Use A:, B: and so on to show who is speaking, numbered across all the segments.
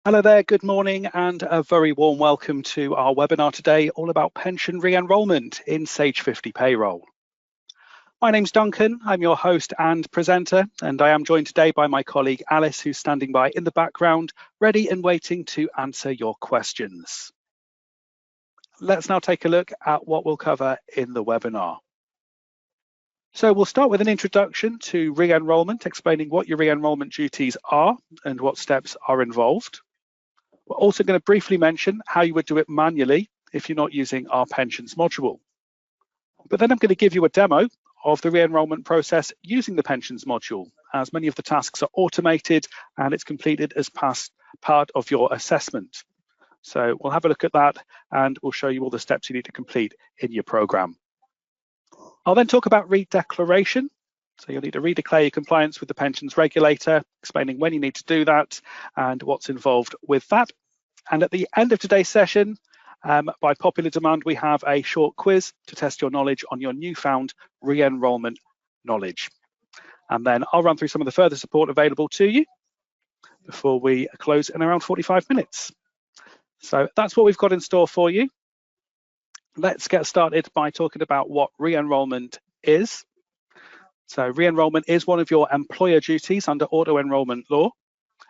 A: Hello there, good morning and a very warm welcome to our webinar today all about pension re-enrolment in Sage 50 Payroll. My name's Duncan, I'm your host and presenter, and I am joined today by my colleague Alice, who's standing by in the background, ready and waiting to answer your questions. Let's now take a look at what we'll cover in the webinar. So we'll start with an introduction to re-enrolment, explaining what your re-enrolment duties are and what steps are involved. We're also going to briefly mention how you would do it manually if you're not using our pensions module. But then I'm going to give you a demo of the re-enrolment process using the pensions module, as many of the tasks are automated and it's completed as part of your assessment. So we'll have a look at that and we'll show you all the steps you need to complete in your program. I'll then talk about redeclaration. So you'll need to redeclare your compliance with the pensions regulator, explaining when you need to do that and what's involved with that. And at the end of today's session, by popular demand, we have a short quiz to test your knowledge on your newfound re-enrolment knowledge. And then I'll run through some of the further support available to you before we close in around 45 minutes. So that's what we've got in store for you. Let's get started by talking about what re-enrolment is. So re-enrolment is one of your employer duties under auto-enrolment law,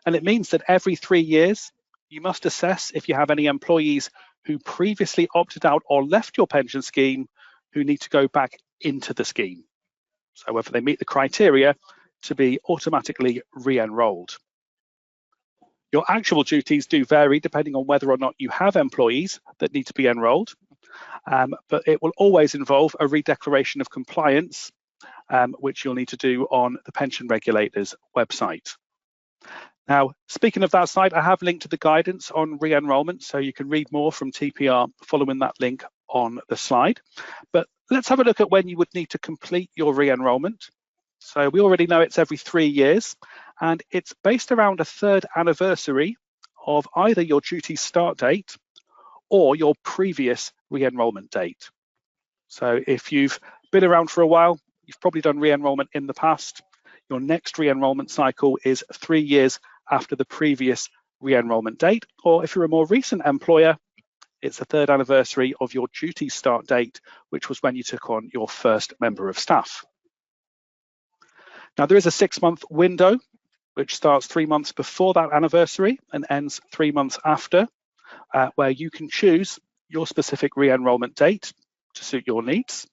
A: and it means that every 3 years, you must assess if you have any employees who previously opted out or left your pension scheme who need to go back into the scheme. So whether they meet the criteria to be automatically re-enrolled. Your actual duties do vary depending on whether or not you have employees that need to be enrolled, but it will always involve a redeclaration of compliance, which you'll need to do on the pension regulator's website. Now, speaking of that site, I have linked to the guidance on re-enrolment, so you can read more from TPR following that link on the slide. But let's have a look at when you would need to complete your re-enrolment. So we already know it's every 3 years, and it's based around a third anniversary of either your duty start date or your previous re-enrolment date. So if you've been around for a while, you've probably done re-enrolment in the past. Your next re-enrolment cycle is 3 years after the previous re-enrolment date, or if you're a more recent employer, it's the third anniversary of your duty start date, which was when you took on your first member of staff. Now, there is a 6-month window, which starts 3 months before that anniversary and ends 3 months after, where you can choose your specific re-enrolment date to suit your needs.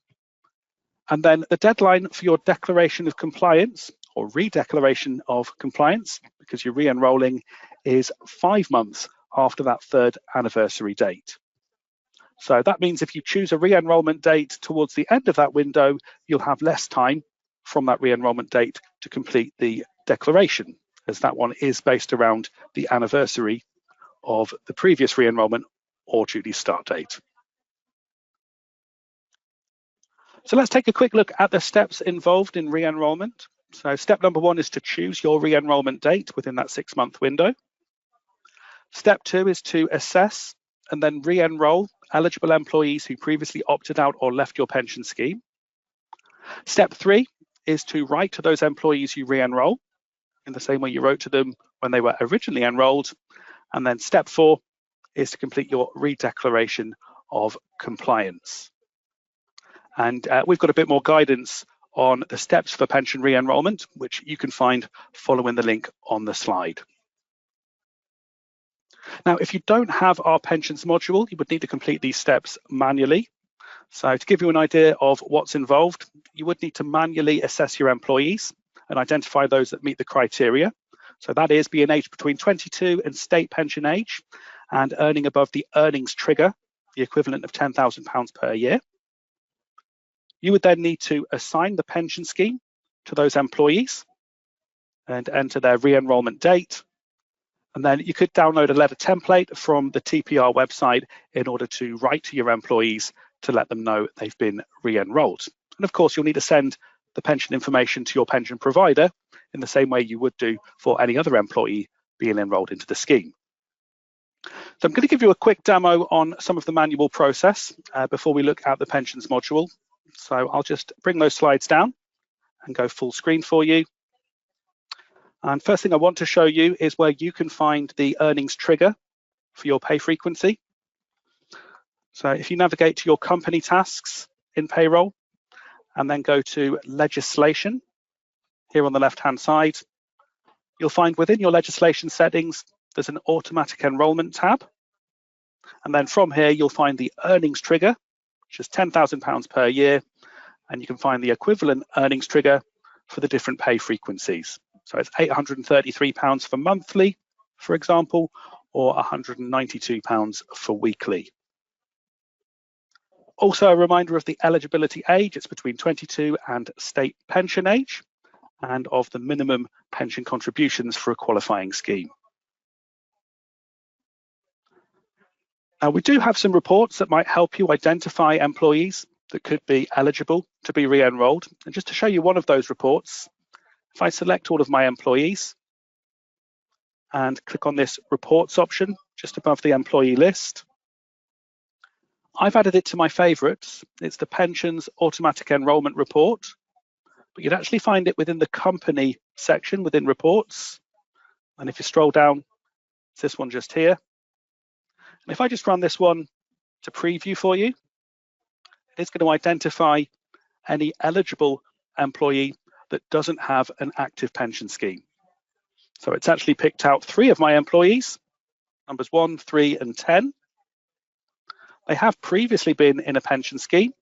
A: And then the deadline for your declaration of compliance or redeclaration of compliance, because you're re-enrolling, is 5 months after that third anniversary date. So that means if you choose a re-enrolment date towards the end of that window, you'll have less time from that re-enrolment date to complete the declaration, as that one is based around the anniversary of the previous re-enrolment or duty start date. So let's take a quick look at the steps involved in re-enrolment. So step number 1 is to choose your re-enrolment date within that 6-month window. Step 2 is to assess and then re-enroll eligible employees who previously opted out or left your pension scheme. Step 3 is to write to those employees you re-enroll in the same way you wrote to them when they were originally enrolled. And then step 4 is to complete your redeclaration of compliance. And we've got a bit more guidance on the steps for pension re-enrolment, which you can find following the link on the slide. Now, if you don't have our pensions module, you would need to complete these steps manually. So to give you an idea of what's involved, you would need to manually assess your employees and identify those that meet the criteria. So that is being aged between 22 and state pension age and earning above the earnings trigger, the equivalent of £10,000 per year. You would then need to assign the pension scheme to those employees and enter their re-enrolment date. And then you could download a letter template from the TPR website in order to write to your employees to let them know they've been re-enrolled. And of course, you'll need to send the pension information to your pension provider in the same way you would do for any other employee being enrolled into the scheme. So I'm going to give you a quick demo on some of the manual process before we look at the pensions module. So I'll just bring those slides down and go full screen for you. And first thing I want to show you is where you can find the earnings trigger for your pay frequency. So if you navigate to your company tasks in Payroll and then go to legislation here on the left-hand side, you'll find within your legislation settings, there's an automatic enrolment tab. And then from here, you'll find the earnings trigger, which is £10,000 per year. And you can find the equivalent earnings trigger for the different pay frequencies. So it's £833 for monthly, for example, or £192 for weekly. Also a reminder of the eligibility age, it's between 22 and state pension age, and of the minimum pension contributions for a qualifying scheme. Now, we do have some reports that might help you identify employees that could be eligible to be re-enrolled. And just to show you one of those reports, if I select all of my employees and click on this reports option just above the employee list, I've added it to my favorites. It's the pensions automatic enrolment report, but you'd actually find it within the company section within reports. And if you scroll down, it's this one just here. And if I just run this one to preview for you, it's going to identify any eligible employee that doesn't have an active pension scheme. So it's actually picked out 3 of my employees, numbers 1, 3, and 10. They have previously been in a pension scheme.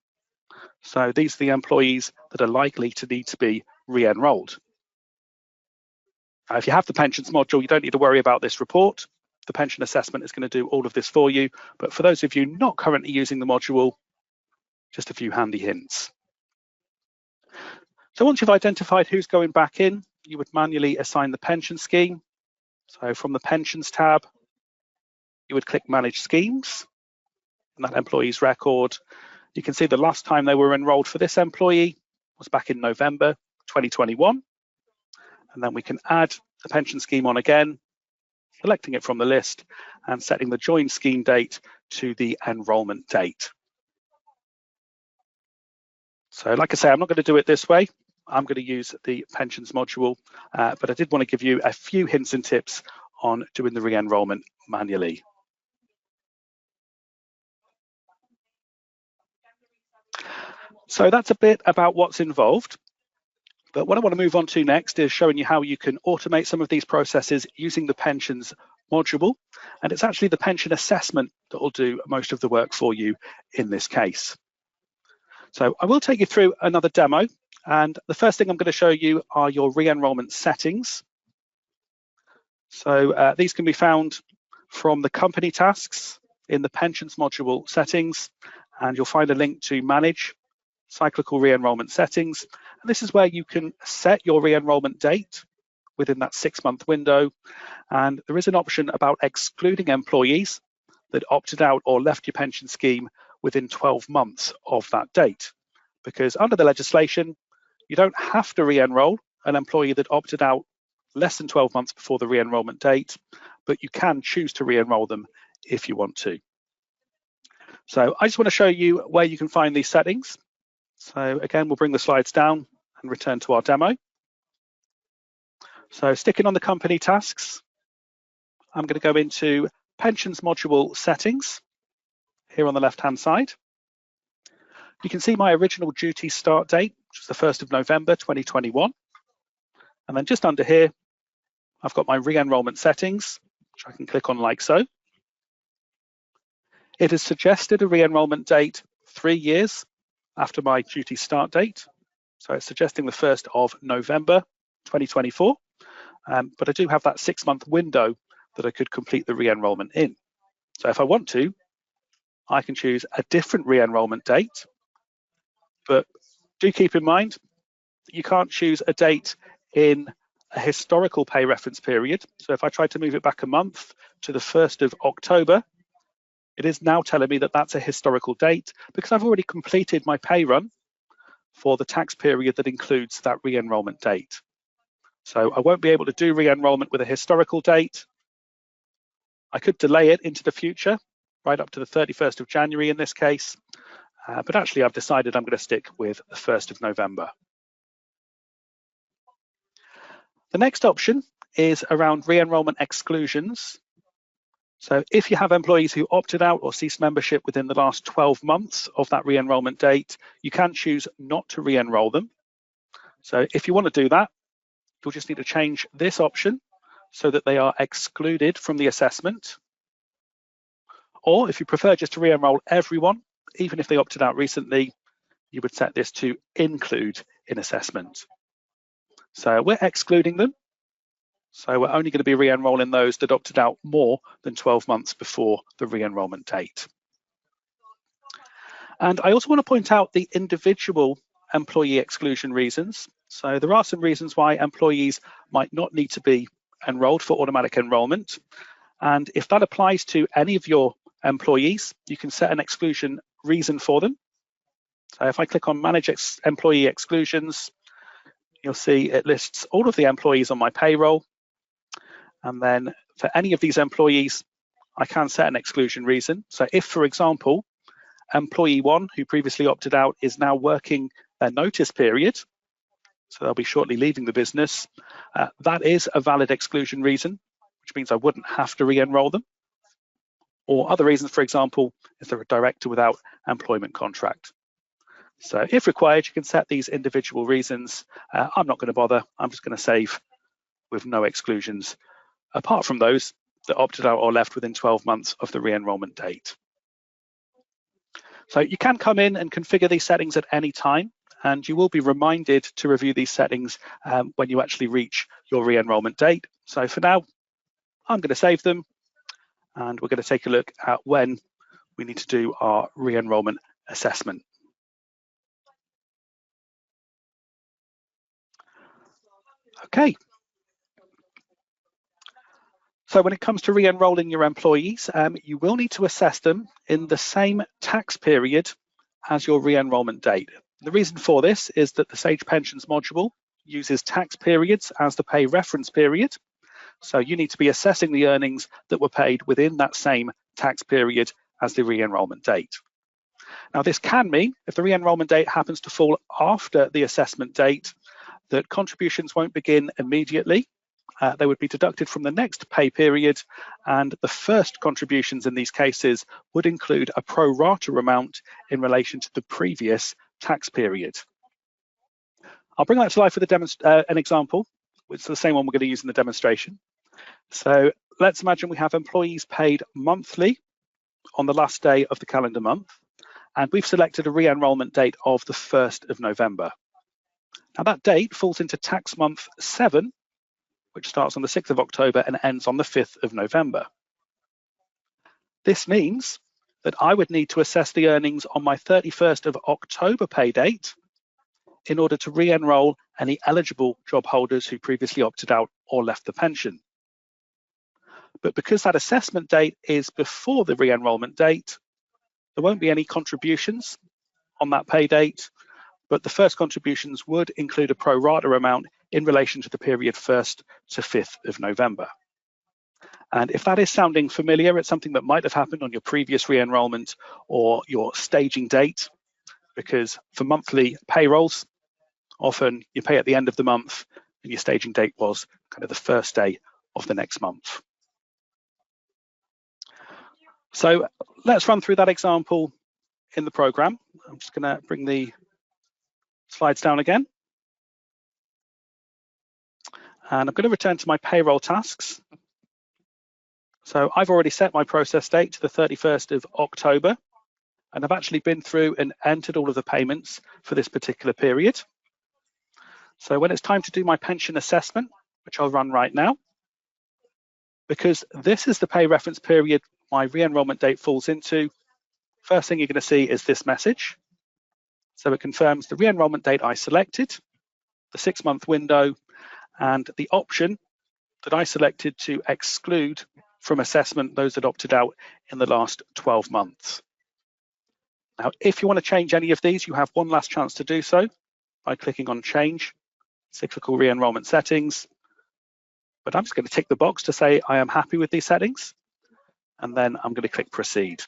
A: So these are the employees that are likely to need to be re-enrolled. If you have the pensions module, you don't need to worry about this report. The pension assessment is going to do all of this for you. But for those of you not currently using the module, just a few handy hints. So once you've identified who's going back in, you would manually assign the pension scheme. So from the pensions tab, you would click manage schemes, and that employee's record. You can see the last time they were enrolled for this employee was back in November 2021. And then we can add the pension scheme on again, selecting it from the list and setting the join scheme date to the enrolment date. So like I say, I'm not going to do it this way. I'm going to use the pensions module, but I did want to give you a few hints and tips on doing the re-enrolment manually. So that's a bit about what's involved. But what I want to move on to next is showing you how you can automate some of these processes using the pensions module. And it's actually the pension assessment that will do most of the work for you in this case. So I will take you through another demo. And the first thing I'm going to show you are your re-enrolment settings. So these can be found from the company tasks in the pensions module settings, and you'll find a link to manage cyclical re-enrolment settings. And this is where you can set your re-enrolment date within that 6-month window. And there is an option about excluding employees that opted out or left your pension scheme within 12 months of that date. Because under the legislation, you don't have to re-enroll an employee that opted out less than 12 months before the re-enrolment date, but you can choose to re-enroll them if you want to. So I just want to show you where you can find these settings. So again, we'll bring the slides down and return to our demo. So sticking on the company tasks, I'm going to go into pensions module settings here on the left-hand side. You can see my original duty start date, which is the 1st of November 2021. And then just under here, I've got my re-enrolment settings, which I can click on like so. It has suggested a re-enrolment date 3 years after my duty start date. So it's suggesting the 1st of November 2024. But I do have that 6-month window that I could complete the re-enrolment in. So if I want to, I can choose a different re-enrolment date. But do keep in mind that you can't choose a date in a historical pay reference period. So if I try to move it back a month to the 1st of October, it is now telling me that that's a historical date because I've already completed my pay run for the tax period that includes that re-enrolment date. So I won't be able to do re-enrolment with a historical date. I could delay it into the future, right up to the 31st of January in this case, but actually I've decided I'm going to stick with the 1st of November. The next option is around re-enrolment exclusions. So if you have employees who opted out or ceased membership within the last 12 months of that re-enrolment date, you can choose not to re-enroll them. So if you want to do that, you'll just need to change this option so that they are excluded from the assessment. Or if you prefer just to re-enroll everyone, even if they opted out recently, you would set this to include in assessment. So we're excluding them. So we're only going to be re-enrolling those that opted out more than 12 months before the re-enrolment date. And I also want to point out the individual employee exclusion reasons. So there are some reasons why employees might not need to be enrolled for automatic enrolment. And if that applies to any of your employees, you can set an exclusion reason for them. So if I click on Manage Employee Exclusions, you'll see it lists all of the employees on my payroll. And then for any of these employees, I can set an exclusion reason. So if, for example, employee 1 who previously opted out is now working their notice period, so they'll be shortly leaving the business, that is a valid exclusion reason, which means I wouldn't have to re-enroll them. Or other reasons, for example, if they're a director without employment contract. So if required, you can set these individual reasons. I'm not going to bother. I'm just going to save with no exclusions, apart from those that opted out or left within 12 months of the re-enrolment date. So you can come in and configure these settings at any time, and you will be reminded to review these settings when you actually reach your re-enrolment date. So for now, I'm going to save them, and we're going to take a look at when we need to do our re-enrolment assessment. Okay. So when it comes to re-enrolling your employees, you will need to assess them in the same tax period as your re-enrolment date. The reason for this is that the Sage Pensions module uses tax periods as the pay reference period. So you need to be assessing the earnings that were paid within that same tax period as the re-enrolment date. Now this can mean, if the re-enrolment date happens to fall after the assessment date, that contributions won't begin immediately. They would be deducted from the next pay period, and the first contributions in these cases would include a pro rata amount in relation to the previous tax period. I'll bring that to life with an example. It's the same one we're going to use in the demonstration. So let's imagine we have employees paid monthly on the last day of the calendar month, and we've selected a re-enrolment date of the 1st of November. Now that date falls into tax month 7, which starts on the 6th of October and ends on the 5th of November. This means that I would need to assess the earnings on my 31st of October pay date in order to re-enroll any eligible job holders who previously opted out or left the pension. But because that assessment date is before the re-enrolment date, there won't be any contributions on that pay date, but the first contributions would include a pro rata amount in relation to the period 1st to 5th of November. And if that is sounding familiar, it's something that might have happened on your previous re-enrolment or your staging date, because for monthly payrolls, often you pay at the end of the month and your staging date was kind of the first day of the next month. So let's run through that example in the program. I'm just going to bring the slides down again. And I'm going to return to my payroll tasks. So I've already set my process date to the 31st of October, and I've actually been through and entered all of the payments for this particular period. So when it's time to do my pension assessment, which I'll run right now, because this is the pay reference period my re-enrolment date falls into, first thing you're going to see is this message. So it confirms the re-enrolment date I selected, the 6-month window, and the option that I selected to exclude from assessment those that opted out in the last 12 months. Now, if you want to change any of these, you have one last chance to do so by clicking on Change, Cyclical Re-enrolment Settings. But I'm just going to tick the box to say I am happy with these settings, and then I'm going to click Proceed.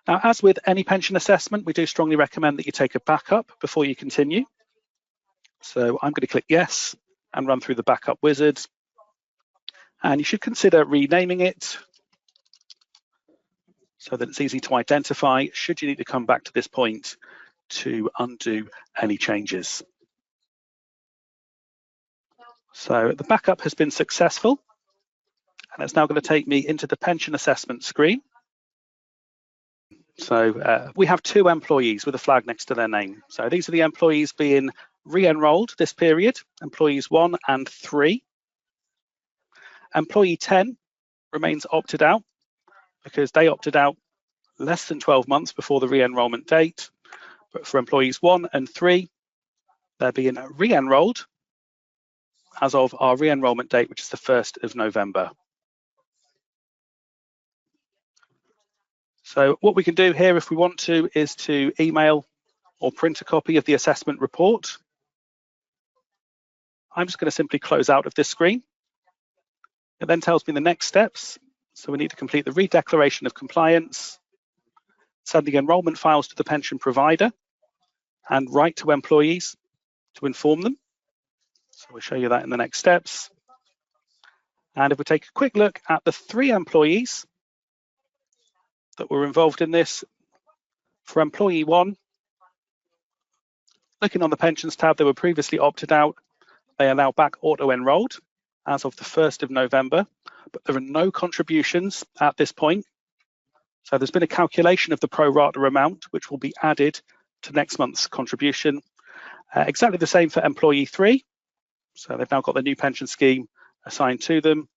A: Now, as with any pension assessment, we do strongly recommend that you take a backup before you continue. So I'm going to click Yes, and run through the backup wizard. And you should consider renaming it so that it's easy to identify should you need to come back to this point to undo any changes. So the backup has been successful, and it's now going to take me into the pension assessment screen. So we have 2 employees with a flag next to their name. So these are the employees being re-enrolled this period, employees 1 and 3. Employee 10 remains opted out because they opted out less than 12 months before the re-enrolment date. But for employees 1 and 3, they're being re-enrolled as of our re-enrolment date, which is the 1st of November. So what we can do here if we want to is to email or print a copy of the assessment report. I'm just going to simply close out of this screen. It then tells me the next steps. So we need to complete the redeclaration of compliance, sending enrolment files to the pension provider, and write to employees to inform them. So we'll show you that in the next steps. And if we take a quick look at the 3 employees that were involved in this, for employee 1, looking on the pensions tab, they were previously opted out. They are now back auto-enrolled as of the 1st of November, but there are no contributions at this point. So there's been a calculation of the pro rata amount, which will be added to next month's contribution. Exactly the same for employee 3. So they've now got the new pension scheme assigned to them.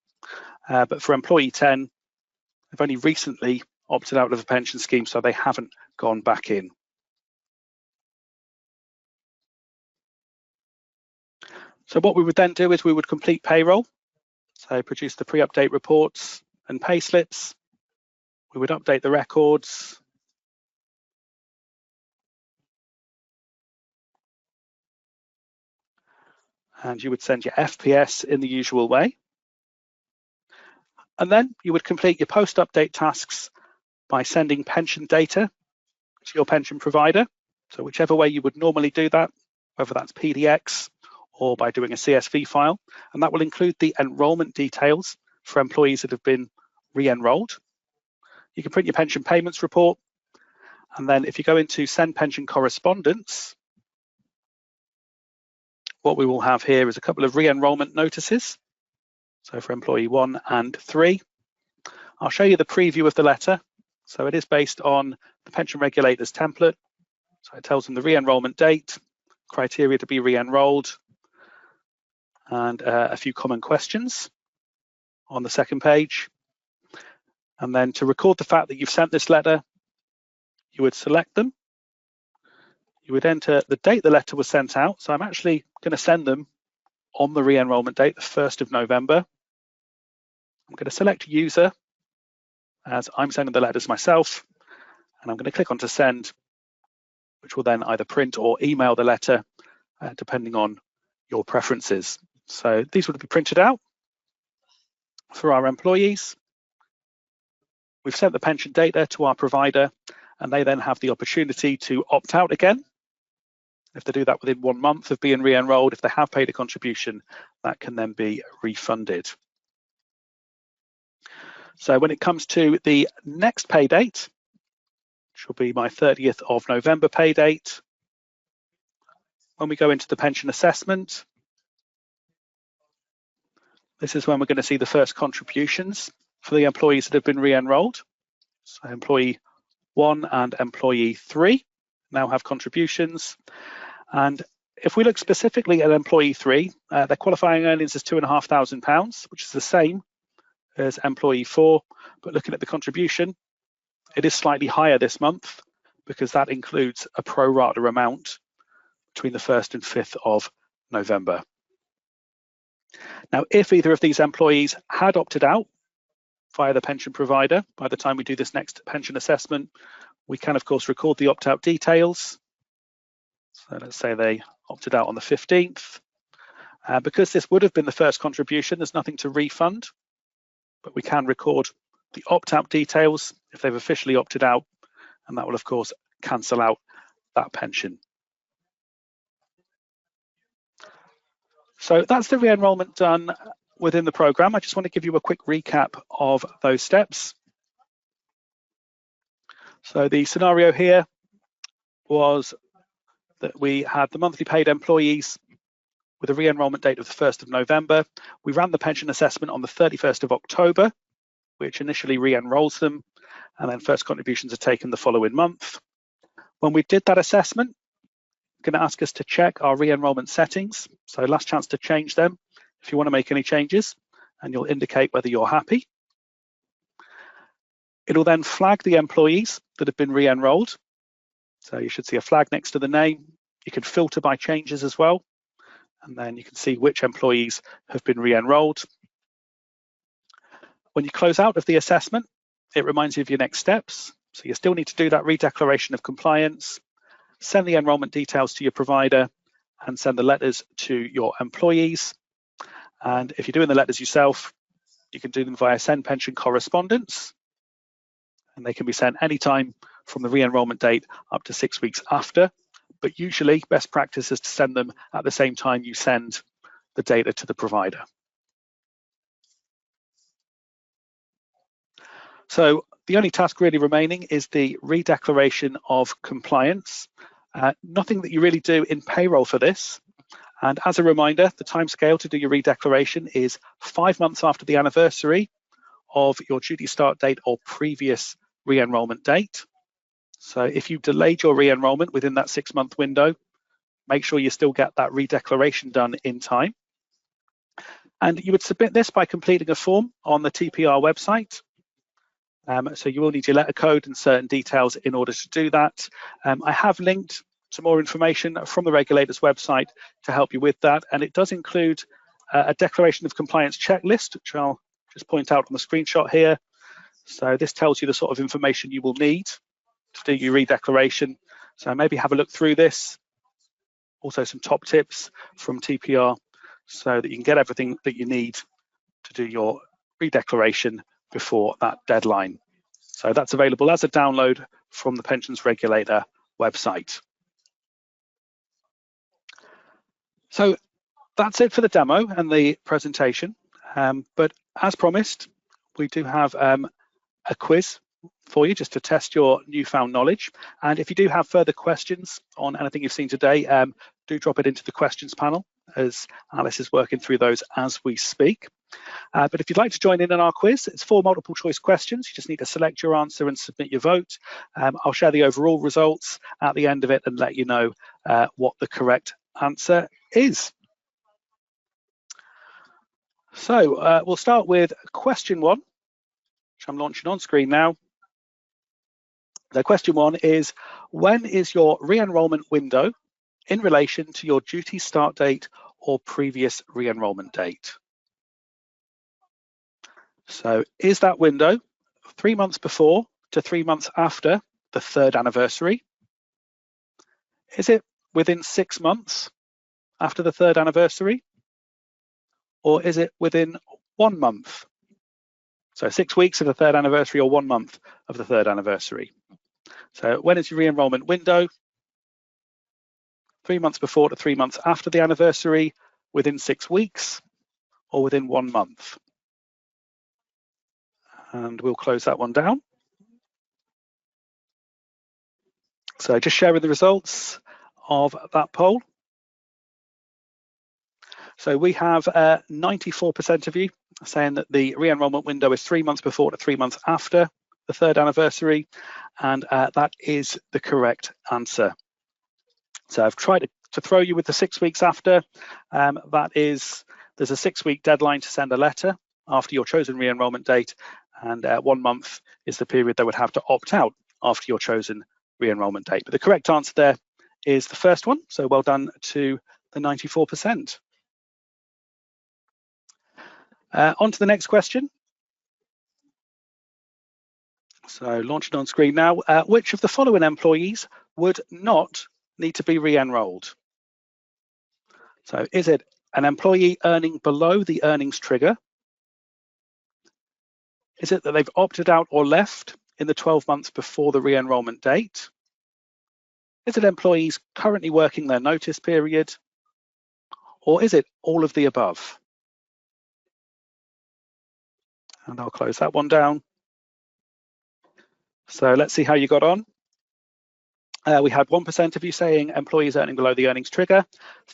A: But for employee 10, they've only recently opted out of the pension scheme, so they haven't gone back in. So what we would then do is we would complete payroll. So produce the pre-update reports and pay slips. We would update the records. And you would send your FPS in the usual way. And then you would complete your post-update tasks by sending pension data to your pension provider. So whichever way you would normally do that, whether that's PDX or by doing a CSV file, and that will include the enrolment details for employees that have been re-enrolled. You can print your pension payments report, and then if you go into send pension correspondence, what we will have here is a couple of re-enrolment notices. So for employee 1 and 3, I'll show you the preview of the letter. So it is based on the pension regulator's template. So it tells them the re-enrolment date, criteria to be re-enrolled, and a few common questions on the second page. And then to record the fact that you've sent this letter, you would select them. You would enter the date the letter was sent out. So I'm actually going to send them on the re-enrolment date, the 1st of November. I'm going to select user as I'm sending the letters myself, and I'm going to click on to send, which will then either print or email the letter, depending on your preferences. So these would be printed out for our employees. We've sent the pension data to our provider, and they then have the opportunity to opt out again. If they do that within 1 month of being re-enrolled, if they have paid a contribution, that can then be refunded. So when it comes to the next pay date, which will be my 30th of November pay date, when we go into the pension assessment, this is when we're going to see the first contributions for the employees that have been re-enrolled. So employee 1 and employee 3 now have contributions. And if we look specifically at employee 3, their qualifying earnings is £2,500, which is the same as employee 4. But looking at the contribution, it is slightly higher this month because that includes a pro rata amount between the 1st and 5th of November. Now, if either of these employees had opted out via the pension provider, by the time we do this next pension assessment, we can, of course, record the opt-out details. So let's say they opted out on the 15th. Because this would have been the first contribution, there's nothing to refund, but we can record the opt-out details if they've officially opted out, and that will, of course, cancel out that pension. So that's the re-enrolment done within the program. I just want to give you a quick recap of those steps. So the scenario here was that we had the monthly paid employees with a re-enrolment date of the 1st of November. We ran the pension assessment on the 31st of October, which initially re-enrolls them, and then first contributions are taken the following month. When we did that assessment, it's going to ask us to check our re-enrolment settings. So last chance to change them if you want to make any changes, and you'll indicate whether you're happy. It'll then flag the employees that have been re-enrolled. So you should see a flag next to the name. You can filter by changes as well, and then you can see which employees have been re-enrolled. When you close out of the assessment, it reminds you of your next steps. So you still need to do that redeclaration of compliance, send the enrolment details to your provider, and send the letters to your employees. And if you're doing the letters yourself, you can do them via Send Pension Correspondence, and they can be sent anytime from the re-enrolment date up to 6 weeks after. But usually, best practice is to send them at the same time you send the data to the provider. So the only task really remaining is the redeclaration of compliance. Nothing that you really do in payroll for this. And as a reminder, the timescale to do your redeclaration is 5 months after the anniversary of your duty start date or previous re-enrolment date. So if you delayed your re-enrolment within that 6-month window, make sure you still get that redeclaration done in time. And you would submit this by completing a form on the TPR website. So you will need your letter code and certain details in order to do that. I have linked to more information from the regulator's website to help you with that. And it does include a declaration of compliance checklist, which I'll just point out on the screenshot here. So this tells you the sort of information you will need to do your redeclaration. So maybe have a look through this. Also some top tips from TPR so that you can get everything that you need to do your redeclaration before that deadline. So that's available as a download from the Pensions Regulator website. So that's it for the demo and the presentation. But as promised, we do have a quiz for you just to test your newfound knowledge. And if you do have further questions on anything you've seen today, do drop it into the questions panel as Alice is working through those as we speak. But if you'd like to join in on our quiz, it's 4 multiple choice questions. You just need to select your answer and submit your vote. I'll share the overall results at the end of it and let you know what the correct answer is. So we'll start with question 1, which I'm launching on screen now. The question 1 is, when is your re-enrolment window in relation to your duty start date or previous re-enrolment date? So is that window 3 months before to 3 months after the 3rd anniversary? Is it within 6 months after the 3rd anniversary? Or is it within 1 month? So 6 weeks of the 3rd anniversary or 1 month of the 3rd anniversary. So when is your re-enrolment window? 3 months before to 3 months after the anniversary, within 6 weeks, or within 1 month? And we'll close that one down. So just sharing the results of that poll. So we have 94% of you saying that the re-enrolment window is 3 months before to 3 months after the 3rd anniversary, and that is the correct answer. So I've tried to throw you with the 6 weeks after. There's a 6-week deadline to send a letter after your chosen re-enrolment date, and 1 month is the period they would have to opt out after your chosen re-enrolment date. But the correct answer there is the first one, so well done to the 94%. On to the next question. So launching on screen now. Which of the following employees would not need to be re-enrolled? So is it an employee earning below the earnings trigger? Is it that they've opted out or left in the 12 months before the re-enrolment date? Is it employees currently working their notice period? or is it all of the above? And I'll close that one down. So let's see how you got on. We had 1% of you saying employees earning below the earnings trigger,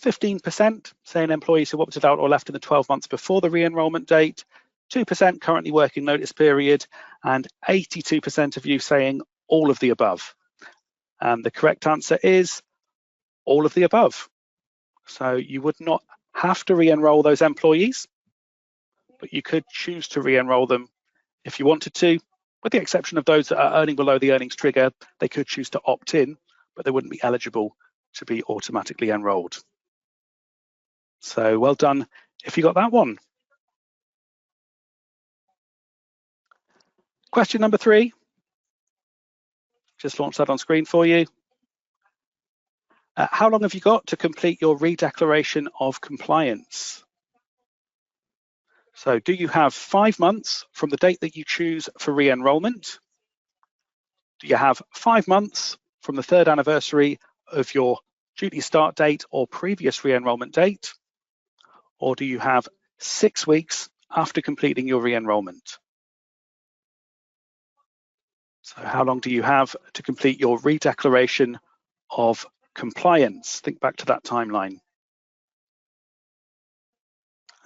A: 15% saying employees who opted out or left in the 12 months before the re-enrolment date, 2% currently working notice period, and 82% of you saying all of the above. And the correct answer is all of the above. So you would not have to re-enroll those employees, but you could choose to re-enroll them if you wanted to. With the exception of those that are earning below the earnings trigger, they could choose to opt in, but they wouldn't be eligible to be automatically enrolled. So well done if you got that one. Question number 3. Just launched that on screen for you. How long have you got to complete your redeclaration of compliance? So do you have 5 months from the date that you choose for re-enrolment? Do you have 5 months from the 3rd anniversary of your duty start date or previous re-enrolment date? Or do you have 6 weeks after completing your re-enrolment? So how long do you have to complete your redeclaration of compliance? Think back to that timeline.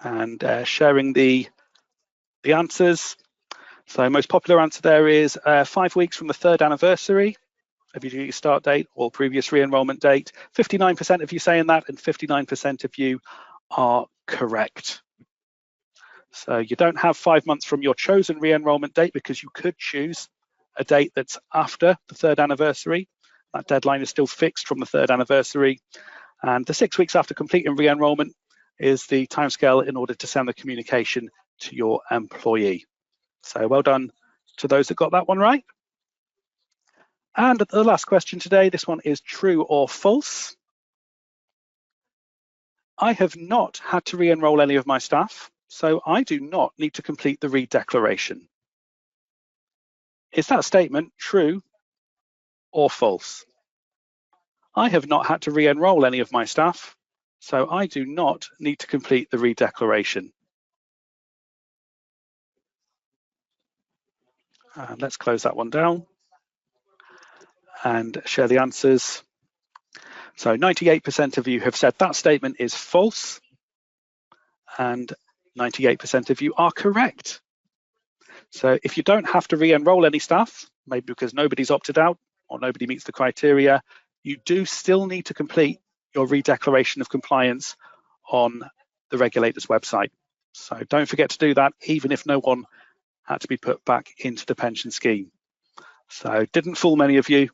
A: And sharing the answers. So most popular answer there is 5 weeks from the 3rd anniversary of your duty start date or previous re-enrolment date. 59% of you saying that, and 59% of you are correct. So you don't have 5 months from your chosen re-enrolment date because you could choose a date that's after the 3rd anniversary. That deadline is still fixed from the 3rd anniversary. And the 6 weeks after completing re-enrolment is the timescale in order to send the communication to your employee. So well done to those that got that one right. And the last question today, this one is true or false. I have not had to re-enroll any of my staff, so I do not need to complete the redeclaration. Is that statement true or false? I have not had to re-enroll any of my staff, so I do not need to complete the redeclaration. And let's close that one down and share the answers. So 98% of you have said that statement is false, and 98% of you are correct. So if you don't have to re-enroll any staff, maybe because nobody's opted out or nobody meets the criteria, you do still need to complete your redeclaration of compliance on the regulator's website. So don't forget to do that, even if no one had to be put back into the pension scheme. So didn't fool many of you.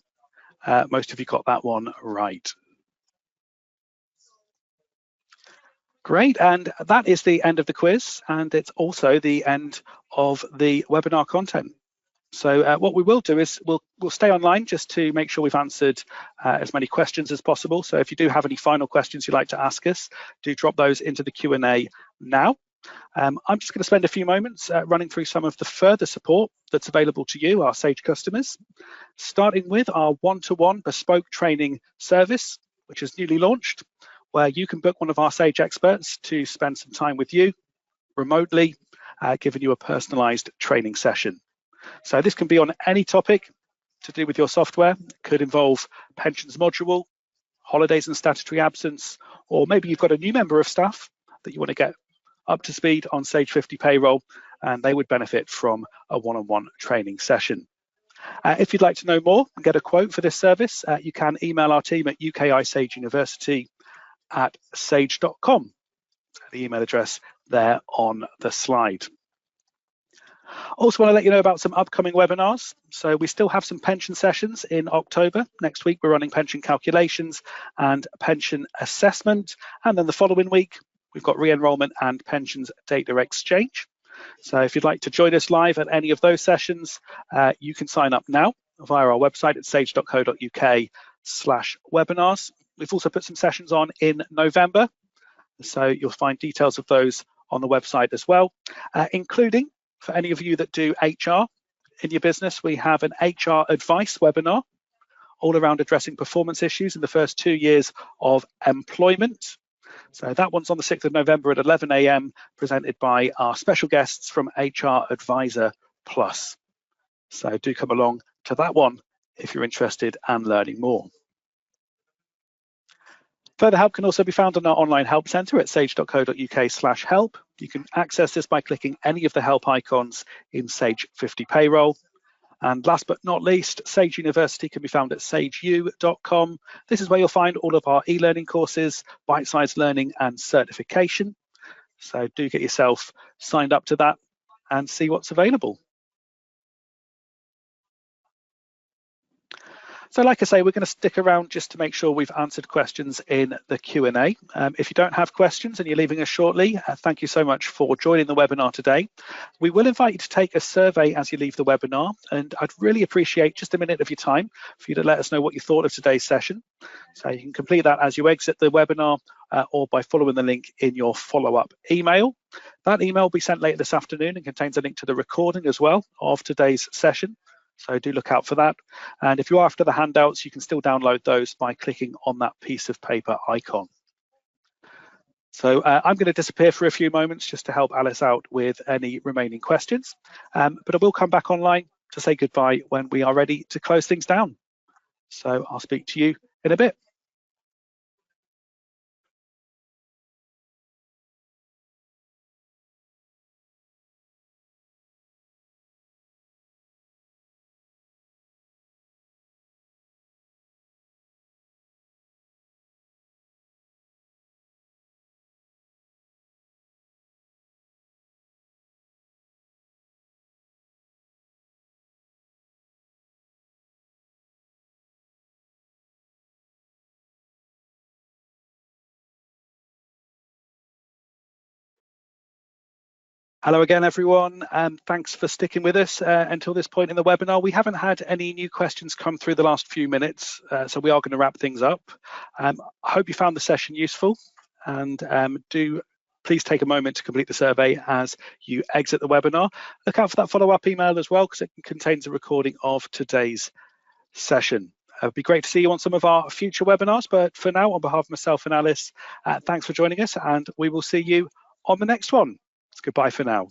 A: Most of you got that one right. Great, and that is the end of the quiz, and it's also the end of the webinar content. So what we will do is we'll stay online just to make sure we've answered as many questions as possible. So if you do have any final questions you'd like to ask us, do drop those into the Q&A now. I'm just going to spend a few moments running through some of the further support that's available to you, our Sage customers, starting with our one-to-one bespoke training service, which is newly launched, where you can book one of our Sage experts to spend some time with you remotely, giving you a personalized training session. So this can be on any topic to do with your software. It could involve pensions module, holidays and statutory absence, or maybe you've got a new member of staff that you want to get up to speed on Sage 50 Payroll, and they would benefit from a one-on-one training session. If you'd like to know more and get a quote for this service, you can email our team at ukisageuniversity@sage.com. The email address there on the slide. Also want to let you know about some upcoming webinars. So we still have some pension sessions in October. Next week, we're running pension calculations and pension assessment. And then the following week, we've got re-enrolment and pensions data exchange. So if you'd like to join us live at any of those sessions, you can sign up now via our website at sage.co.uk/webinars. We've also put some sessions on in November. So you'll find details of those on the website as well, including for any of you that do HR in your business, we have an HR advice webinar all around addressing performance issues in the first 2 years of employment. So that one's on the 6th of November at 11 a.m, presented by our special guests from HR Advisor Plus. So do come along to that one if you're interested and learning more. Further help can also be found on our online help centre at sage.co.uk/help. You can access this by clicking any of the help icons in Sage 50 Payroll. And last but not least, Sage University can be found at sageu.com. This is where you'll find all of our e-learning courses, bite-sized learning and certification. So do get yourself signed up to that and see what's available. So like I say, we're going to stick around just to make sure we've answered questions in the Q&A. If you don't have questions and you're leaving us shortly, thank you so much for joining the webinar today. We will invite you to take a survey as you leave the webinar, and I'd really appreciate just a minute of your time for you to let us know what you thought of today's session. So you can complete that as you exit the webinar or by following the link in your follow-up email. That email will be sent later this afternoon and contains a link to the recording as well of today's session. So do look out for that. And if you're after the handouts, you can still download those by clicking on that piece of paper icon. So I'm going to disappear for a few moments just to help Alice out with any remaining questions. But I will come back online to say goodbye when we are ready to close things down. So I'll speak to you in a bit. Hello again, everyone. Thanks for sticking with us until this point in the webinar. We haven't had any new questions come through the last few minutes, so we are going to wrap things up. I hope you found the session useful, and do please take a moment to complete the survey as you exit the webinar. Look out for that follow-up email as well, because it contains a recording of today's session. It'd be great to see you on some of our future webinars, but for now, on behalf of myself and Alice, thanks for joining us, and we will see you on the next one. Goodbye for now.